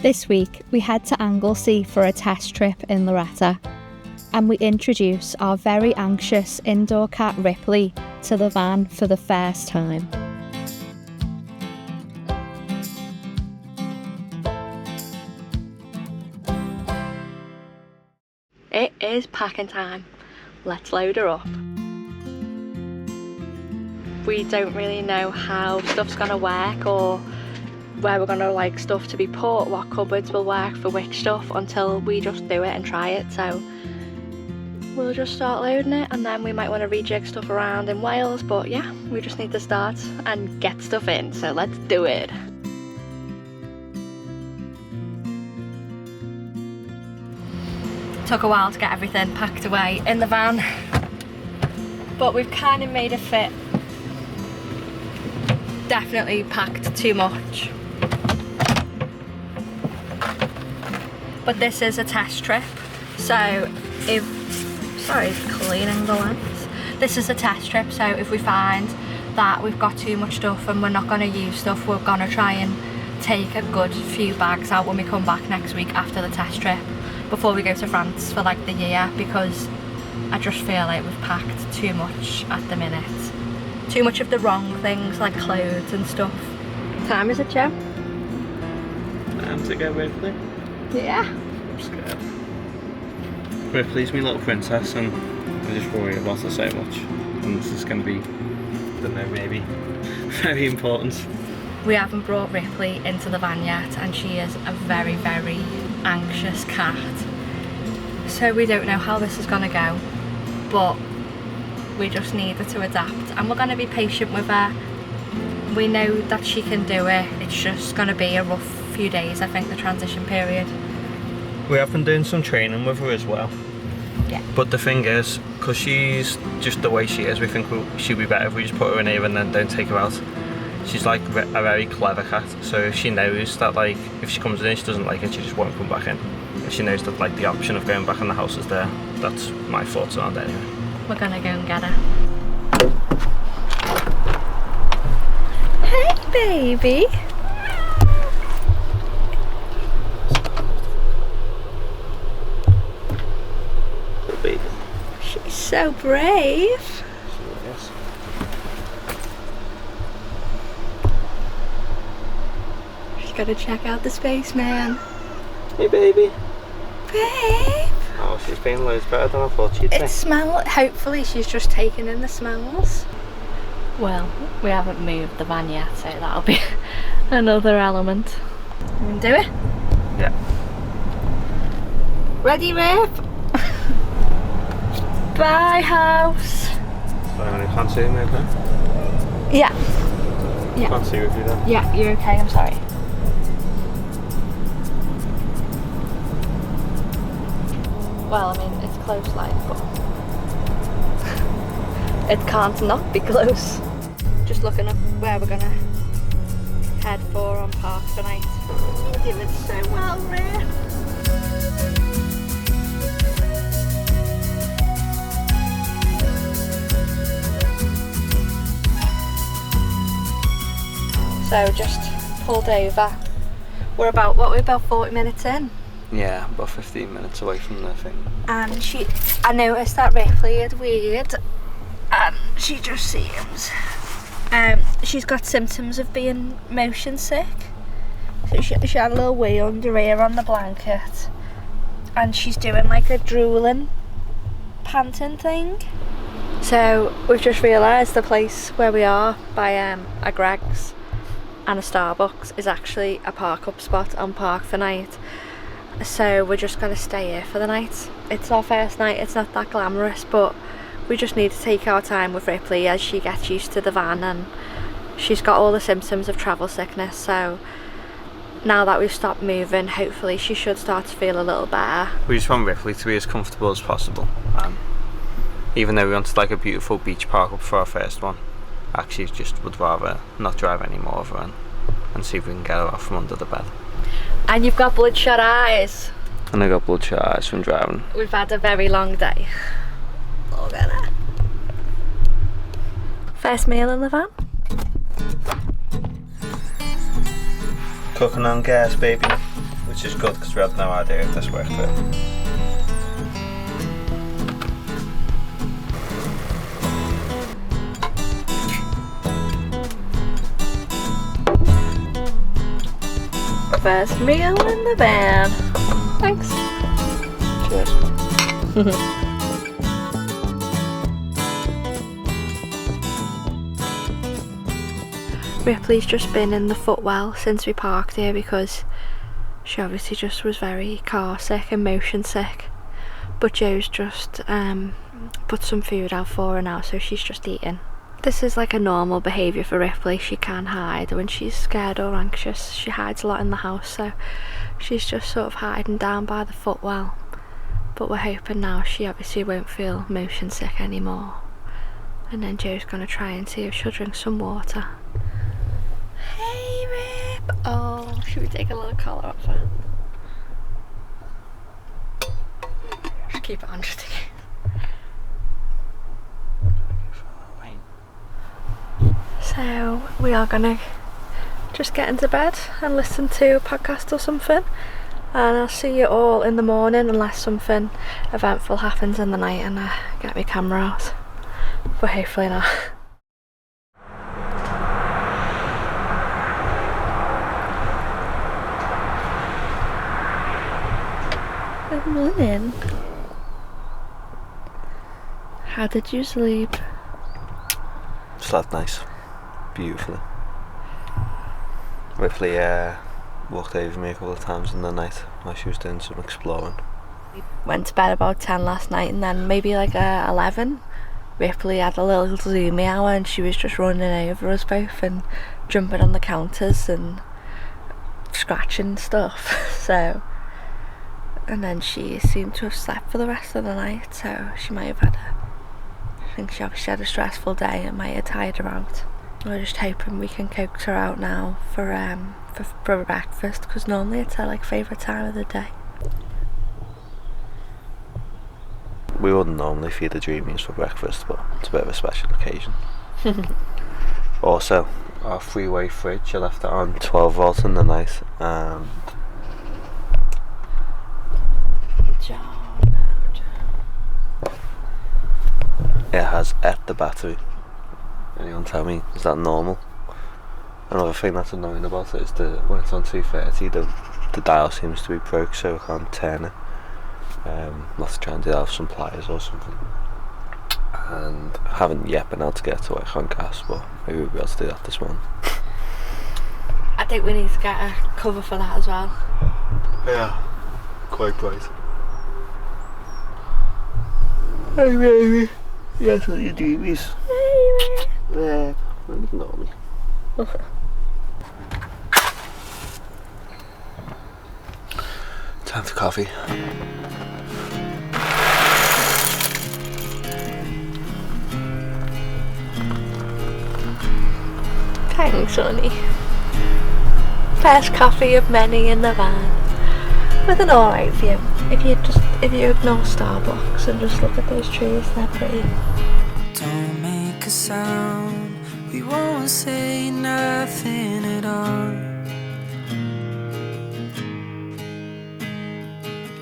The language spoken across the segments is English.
This week, we head to Anglesey for a test trip in Loretta, and we introduce our very anxious indoor cat Ripley to the van for the first time. It is packing time. Let's load her up. We don't really know how stuff's gonna work or where we're gonna like stuff to be put, what cupboards will work for which stuff, until we just do it and try it. So we'll just start loading it, and then we might want to rejig stuff around in Wales, but yeah, we just need to start and get stuff in, so let's do it. Took a while to get everything packed away in the van, but we've kind of made it fit. Definitely packed too much. But this is a test trip, so sorry, cleaning the lens. This is a test trip, so if we find that we've got too much stuff and we're not going to use stuff, we're going to try and take a good few bags out when we come back next week after the test trip, before we go to France for like the year, because I just feel like we've packed too much at the minute. Too much of the wrong things, like clothes and stuff. What time is it, Joe? Time to go Ripley. Yeah. I'm scared. Ripley's my little princess, and I just worry about her so much. And this is going to be, I don't know, maybe very important. We haven't brought Ripley into the van yet, and she is a very, very anxious cat. So we don't know how this is going to go, but we just need her to adapt, and we're going to be patient with her. We know that she can do it. It's just going to be a rough few days, I think, the transition period. We have been doing some training with her as well. Yeah. But the thing is, because she's just the way she is, we think she'd be better if we just put her in here and then don't take her out. She's like a very clever cat, so if she knows that like if she comes in and she doesn't like it, she just won't come back in. If she knows that like the option of going back in the house is there, that's my thoughts on it anyway. We're gonna go and get her. Hey baby! Baby. She's so brave. Yes. She's gotta check out the spaceman. Hey baby. Babe! Oh, she's been loads better than I thought she'd be. It smells. Hopefully she's just taking in the smells. Well, we haven't moved the van yet, so that'll be another element. You can do it? Yeah. Ready, Rip? Bye, house. I can't see me, okay? Yeah. Yeah. Can't see with you then. Yeah, you're okay, I'm sorry. Well, I mean, it's close like, but it can't not be close. Just looking up where we're gonna head for on park tonight. You're doing so well, Ray. So just pulled over. We're about 40 minutes in. Yeah, about 15 minutes away from the thing. And I noticed that Ripley had weird, and she just seems, she's got symptoms of being motion sick. So she had a little wee under here on the blanket, and she's doing like a drooling, panting thing. So we've just realised the place where we are by a Greggs and a Starbucks is actually a park up spot on Park for Night. So we're just going to stay here for the night. It's our first night, it's not that glamorous, but we just need to take our time with Ripley as she gets used to the van, and she's got all the symptoms of travel sickness, so now that we've stopped moving, hopefully she should start to feel a little better. We just want Ripley to be as comfortable as possible. Even though we wanted like a beautiful beach park up for our first one, actually just would rather not drive any more of her and see if we can get her off from under the bed. And you've got bloodshot eyes. And I got bloodshot eyes from driving. We've had a very long day. Look at that. First meal in the van. Cooking on gas, baby. We which is good because we had no idea if this worked really. First meal in the van. Thanks. Cheers. Ripley's just been in the footwell since we parked here because she obviously just was very car sick and motion sick. But Joe's just put some food out for her now, so she's just eating. This is like a normal behaviour for Ripley. She can hide when she's scared or anxious. She hides a lot in the house, so she's just sort of hiding down by the footwell. But we're hoping now she obviously won't feel motion sick anymore. And then Joe's going to try and see if she'll drink some water. Hey Rip! Oh, should we take a little collar off her? Just keep it on just in case. So we are gonna just get into bed and listen to a podcast or something, and I'll see you all in the morning unless something eventful happens in the night and I get my camera out, but hopefully not. Good morning. How did you sleep? Slept nice. Beautifully. Ripley walked over me a couple of times in the night while she was doing some exploring. We went to bed about 10 last night, and then maybe like 11 Ripley had a little zoomy hour and she was just running over us both and jumping on the counters and scratching stuff. So, and then she seemed to have slept for the rest of the night, so she might have had I think she obviously had a stressful day and might have tired her out. We're just hoping we can coax her out now for breakfast, because normally it's her like favourite time of the day. We wouldn't normally feed the Dreamies for breakfast, but it's a bit of a special occasion. Also, our three-way fridge, I left it on 12 volts in the night, and it has ate the battery. Anyone tell me, is that normal? Another thing that's annoying about it is when it's on 230, the dial seems to be broke, so I can't turn it. I'll have to try and do that with some pliers or something. And I haven't yet been able to get to work on gas, but maybe we'll be able to do that this morning. I think we need to get a cover for that as well. Yeah, quite bright. Hey baby, yes, what are you doing, miss? Hey, Don't ignore me. Time for coffee. thanks, honey. First coffee of many in the van, with an alright view. If you ignore Starbucks and just look at those trees, they're pretty. Don't make a sound, we won't say nothing at all.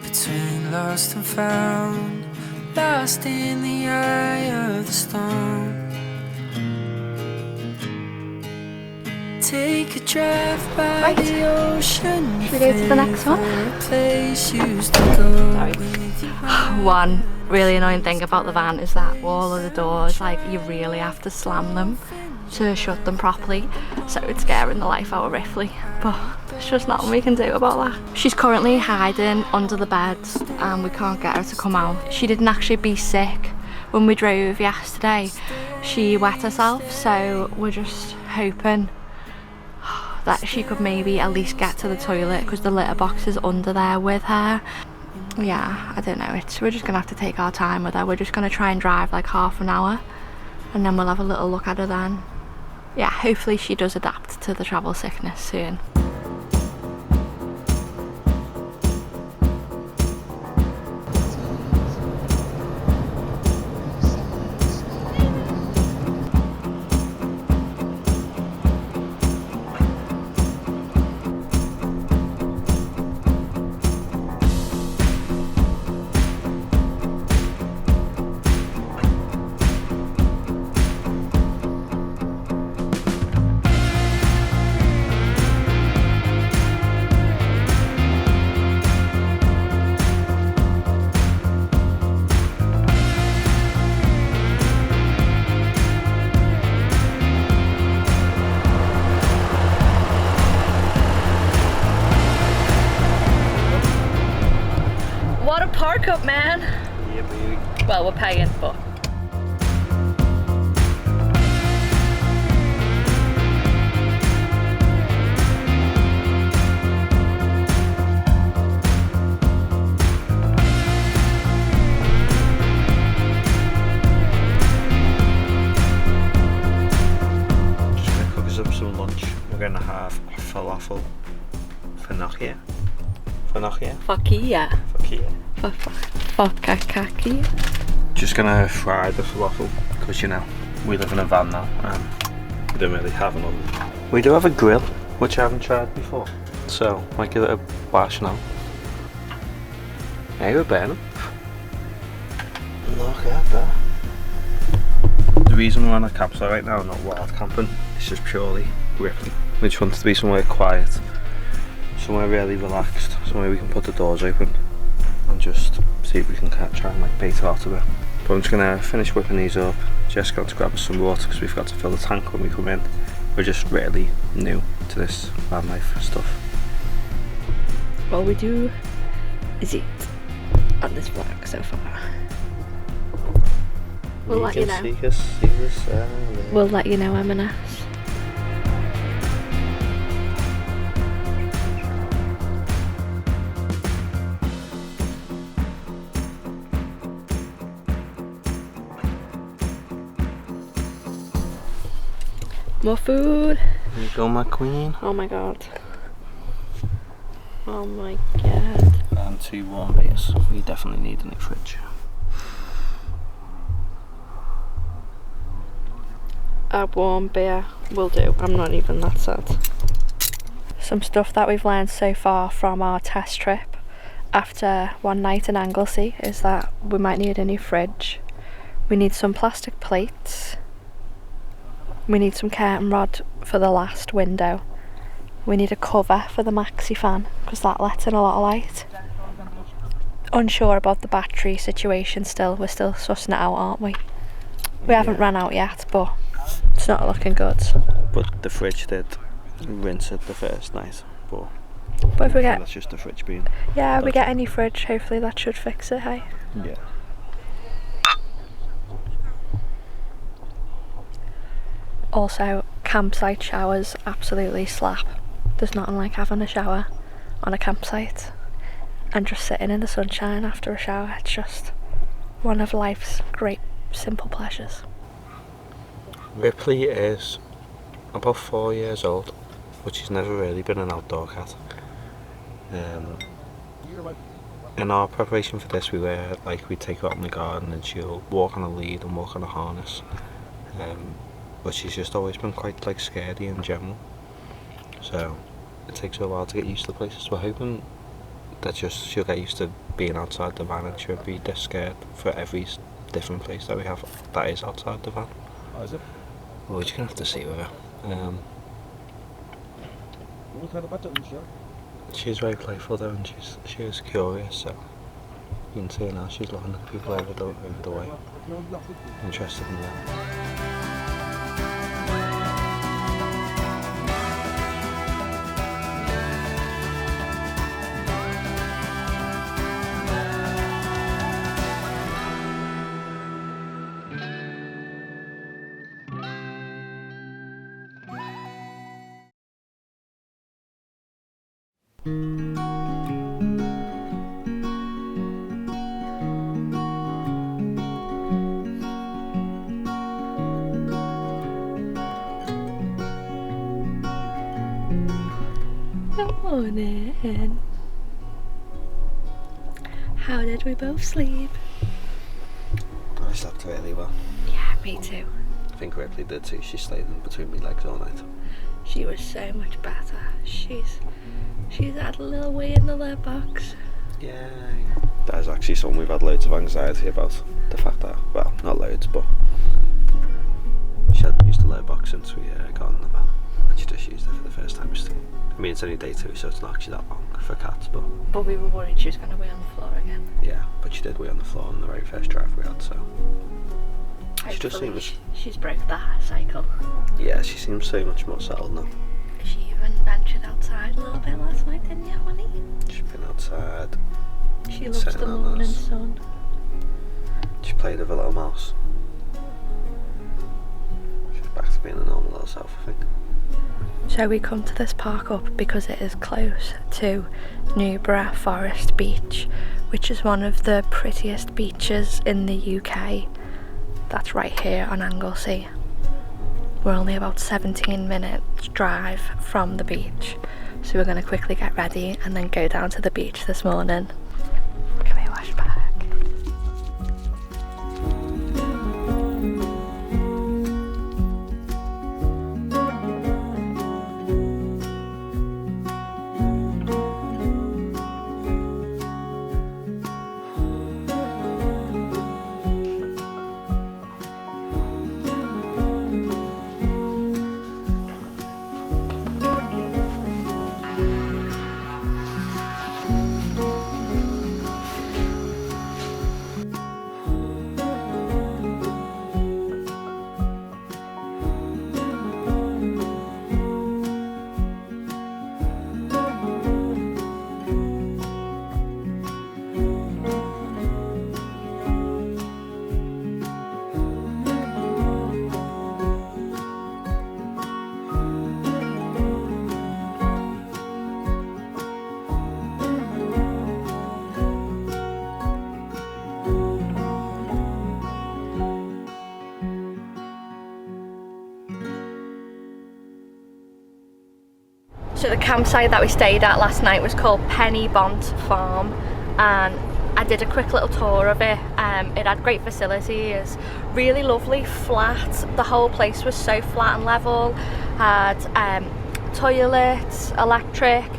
Between lost and found, lost in the eye of the storm. Take a drive by the ocean. Should we go to the next one? One really annoying thing about the van is that all of the doors, like, you really have to slam them to shut them properly, so it's scaring the life out of Ripley, but there's just nothing we can do about that. She's currently hiding under the bed and we can't get her to come out. She didn't actually be sick when we drove yesterday. She wet herself, so we're just hoping that she could maybe at least get to the toilet, because the litter box is under there with her. Yeah, I don't know, we're just gonna have to take our time with her. We're just gonna try and drive like half an hour and then we'll have a little look at her then. Yeah, hopefully she does adapt to the travel sickness soon. Yeah, baby. Well, we're paying, but... Up some lunch. We're gonna have falafel Fenachia. Fakia. Fakakaki. Just gonna fry the falafel because you know we live in a van now and we don't really have an oven. We do have a grill which I haven't tried before, so might give it a bash now. Hey, we're burning. Look at that. The reason we're on a campsite right now, not wild camping, is just purely Ripley. We just want it to be somewhere quiet, somewhere really relaxed, somewhere we can put the doors open and just see if we can try and like bait her out of it. But I'm just gonna finish whipping these up. Jess going to grab us some water because we forgot to fill the tank when we come in. We're just really new to this van life stuff. All we do is eat on this vlog so far. We'll let you know. We'll let you know, M&S. More food. Here you go, my queen. Oh my god. Oh my god. And 2 warm beers. We definitely need a new fridge. A warm beer will do. I'm not even that sad. Some stuff that we've learned so far from our test trip after one night in Anglesey is that we might need a new fridge. We need some plastic plates. We need some curtain rod for the last window. We need a cover for the maxi fan because that lets in a lot of light. Unsure about the battery situation still. We're still sussing it out, aren't we? We haven't ran out yet, but it's not looking good. But the fridge did rinse it the first night. But if we get... that's just the fridge being... Yeah, we get a new fridge, hopefully that should fix it, hey? Yeah. Also, campsite showers absolutely slap. There's nothing like having a shower on a campsite and just sitting in the sunshine after a shower. It's just one of life's great simple pleasures. Ripley is about 4 years old, but she's never really been an outdoor cat. In our preparation for this, we'd take her out in the garden and she'll walk on a lead and walk on a harness. But she's just always been quite scaredy in general. So it takes her a while to get used to the places. We're hoping that she'll get used to being outside the van and she'll be this scared for every different place that we have that is outside the van. Oh, is it? Well, we're just gonna have to see with her. What kind of buttons, yeah? She's very playful though, and she is curious. So you can see her now. She's looking at people over the way, interested in them. Good morning. How did we both sleep? I slept really well. Yeah, me too. I think Ripley did too. She stayed in between my legs all night. She was so much better. She's had a little wee in the litter box. Yeah. That is actually something we've had loads of anxiety about. The fact that, well, not loads, but she hadn't used the litter box since we got in the van. And she just used it for the first time. I mean, it's only day 2, so it's not actually that long for cats, but... But we were worried she was going to wee on the floor again. Yeah, but she did wee on the floor on the very first drive we had, so... She just seems... She's broke that cycle. Yeah, she seems so much more settled now. She even ventured outside a little bit last night, didn't you, honey? She's been outside. She loves the morning sun. played with a little mouse. She's back to being a normal little self, I think. So we come to this park up because it is close to Newborough Forest Beach, which is one of the prettiest beaches in the UK. That's right here on Anglesey. We're only about 17 minutes drive from the beach, so we're going to quickly get ready and then go down to the beach this morning. Come here, wash back. So the campsite that we stayed at last night was called Penny Bont Farm, and I did a quick little tour of it. It had great facilities, really lovely, flat. The whole place was so flat and level. Had toilets, electric.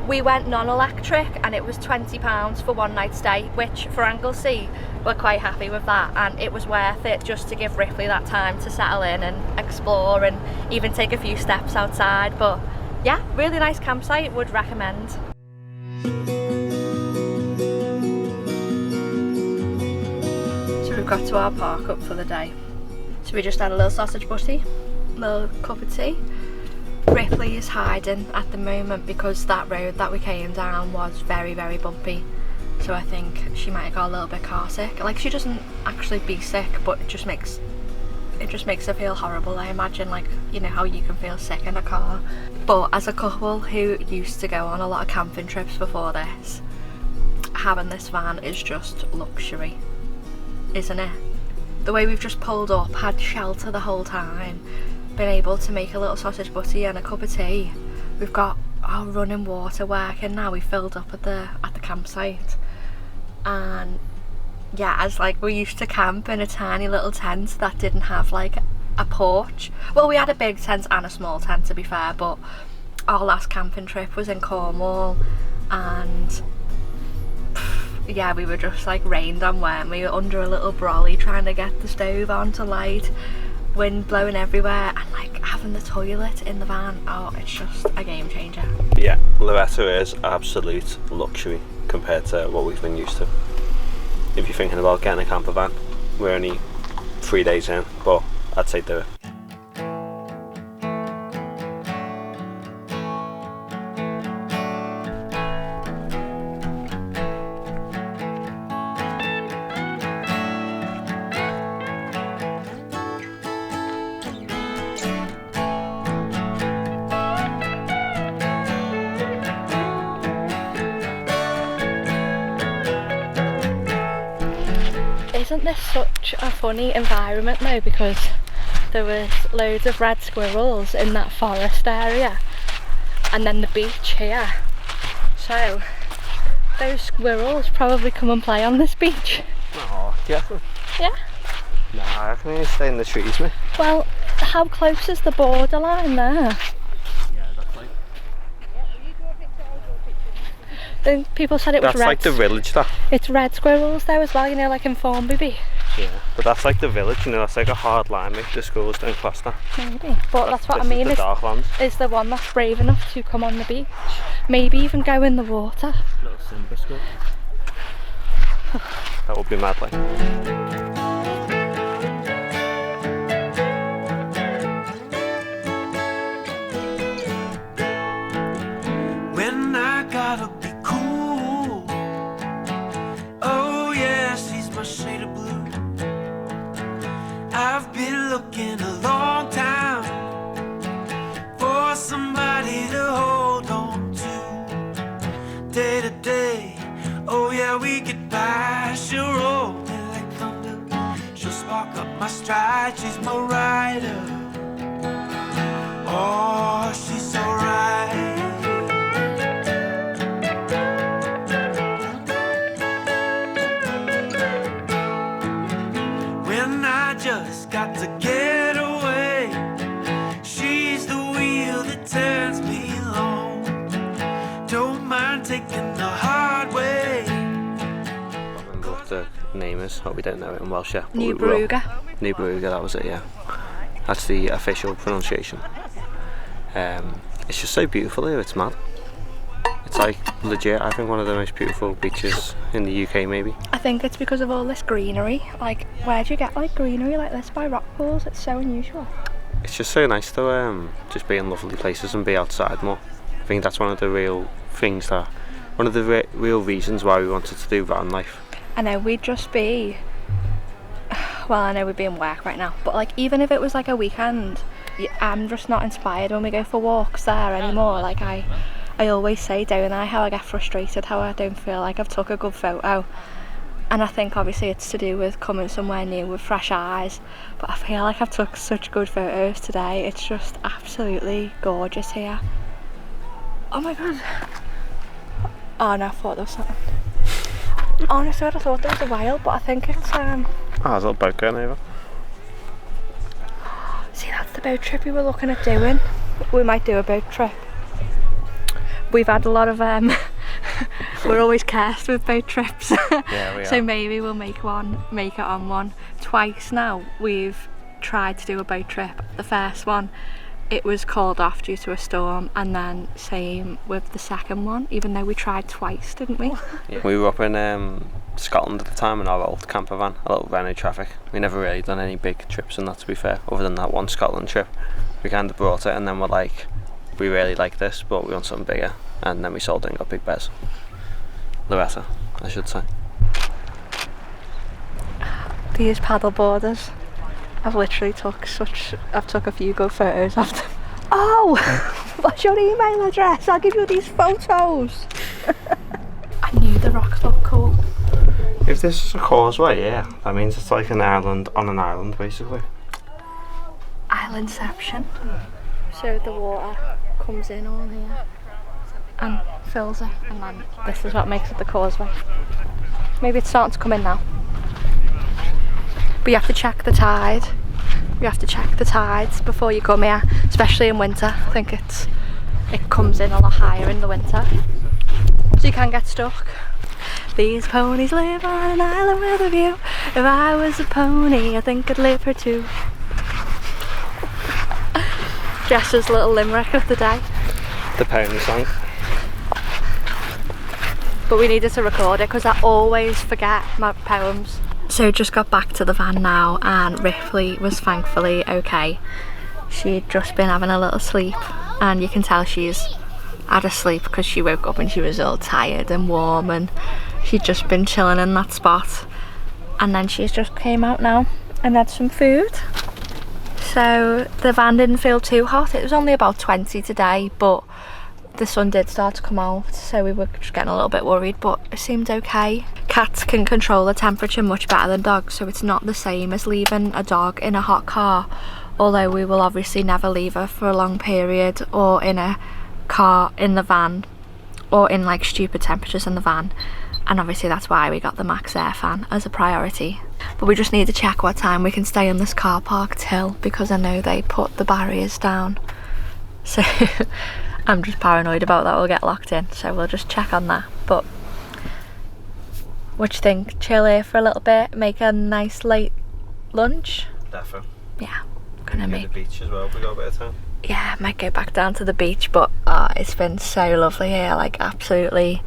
We went non-electric and it was £20 for one night stay, which for Anglesey we're quite happy with that, and it was worth it just to give Ripley that time to settle in and explore and even take a few steps outside. But yeah, really nice campsite, would recommend. So we've got to our park up for the day. So we just had a little sausage butty, a little cup of tea. Ripley is hiding at the moment because that road that we came down was very, very bumpy. So I think she might have got a little bit car sick. Like, she doesn't actually be sick, but it just makes her feel horrible. I imagine, like, you know how you can feel sick in a car. But as a couple who used to go on a lot of camping trips before this, having this van is just luxury, isn't it? The way we've just pulled up, had shelter the whole time, been able to make a little sausage butty and a cup of tea. We've got our running water working now. We filled up at the campsite, and yeah, as like we used to camp in a tiny little tent that didn't have like a porch. Well, we had a big tent and a small tent, to be fair, but our last camping trip was in Cornwall, and yeah, we were just like rained on, weren't we? Under a little brolly trying to get the stove on to light, wind blowing everywhere, and like having the toilet in the van. Oh, it's just a game changer. Yeah, Loretta is absolute luxury compared to what we've been used to. If you're thinking about getting a camper van, we're only 3 days in, but I'd say do it. Isn't this such a funny environment though, because there was loads of red squirrels in that forest area and then the beach here, so those squirrels probably come and play on this beach. Oh, do you reckon? Yeah? Nah, I reckon you stay in the trees, mate. Well, how close is the borderline there? Yeah, that's like... Then people said it was That's red. like the village, that. It's red squirrels there as well, you know, like in Formby Beach. Yeah, but that's like the village, you know, that's like a hard line, mate. The schools don't class that. Maybe, but that's what I mean, the dark lands. is the one that's brave enough to come on the beach. Maybe even go in the water. Little Simba school. That would be mad, like. When I gotta be cool, oh yes, he's my shade of blue. looking a long time for somebody to hold on to. Day to day, oh yeah, we get by. She'll roll me like thunder, she'll spark up my stride. She's my rider, oh, she's so right. When I just got to get away, she's the wheel that turns me along. Don't mind taking the hard way. I remember what the name is. Hope we don't know it in Welsh yet. New Brugger. New Brugger, that was it, yeah. That's the official pronunciation. It's just so beautiful here, it's mad. It's like legit, I think one of the most beautiful beaches in the UK maybe. I think it's because of all this greenery. Like, where do you get like greenery like this by rock pools? It's so unusual. It's just so nice to just be in lovely places and be outside more. I think that's one of the real things that, one of the real reasons why we wanted to do van life. I know we'd just be, well, I know we'd be in work right now, but like even if it was like a weekend, I'm just not inspired when we go for walks there anymore. Like I always say, don't I, how I get frustrated, how I don't feel like I've took a good photo. And I think obviously it's to do with coming somewhere new with fresh eyes, but I feel like I've took such good photos today. It's just absolutely gorgeous here. Oh my god. Oh no, I thought there was something. Honestly, I thought there was a whale, but I think it's there's a little boat going over. See, that's the boat trip we were looking at doing. We might do a boat trip. We've had a lot of we're always cursed with boat trips. Yeah, we are. So maybe we'll make it on one. Twice now we've tried to do a boat trip. The first one, it was called off due to a storm, and then same with the second one, even though we tried twice, didn't we? Yeah. We were up in Scotland at the time in our old camper van, a little Renault Traffic. We never really done any big trips in that, to be fair, other than that one Scotland trip. We kind of brought it and then we're like, we really like this, but we want something bigger, and then we sold it and got big Bez. Loretta, I should say. These paddle boarders, I've literally took a few good photos of them. Oh, what's your email address? I'll give you these photos. I knew the rocks looked cool. If this is a causeway, yeah, that means it's like an island on an island, basically. Islandception. So the water comes in all here and fills it, and then this is what makes it the causeway. Maybe it's starting to come in now. But you have to check the tide. You have to check the tides before you come here, especially in winter. I think it comes in a lot higher in the winter, so you can get stuck. These ponies live on an island with a view. If I was a pony, I think I'd live here too. Jess's little limerick of the day. The pony song. But we needed to record it because I always forget my poems. So just got back to the van now, and Ripley was thankfully okay. She'd just been having a little sleep, and you can tell she's had a sleep because she woke up and she was all tired and warm, and she'd just been chilling in that spot. And then she's just came out now and had some food. So the van didn't feel too hot. It was only about 20 today, but the sun did start to come out, so we were just getting a little bit worried, but it seemed okay. Cats can control the temperature much better than dogs, so it's not the same as leaving a dog in a hot car, although we will obviously never leave her for a long period, or in a car in the van, or in like stupid temperatures in the van. And obviously that's why we got the max air fan as a priority. But we just need to check what time we can stay in this car park till, because I know they put the barriers down, so I'm just paranoid about that we'll get locked in, so we'll just check on that. But what do you think? Chill here for a little bit, make a nice late lunch? Defo. Yeah, gonna Go make to the beach as well if we got a bit of time. Yeah, might go back down to the beach, but it's been so lovely here, like absolutely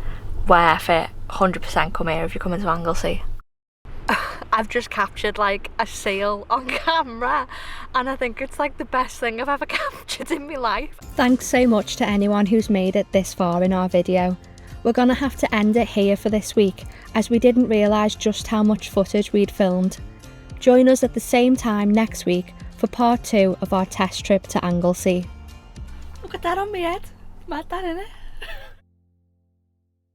worth it. 100% come here if you come into Anglesey. I've just captured like a seal on camera, and I think it's like the best thing I've ever captured in my life. Thanks so much to anyone who's made it this far in our video. We're gonna have to end it here for this week, as we didn't realise just how much footage we'd filmed. Join us at the same time next week for for part 2 of our test trip to Anglesey. Look at that on my head. Mad that, innit?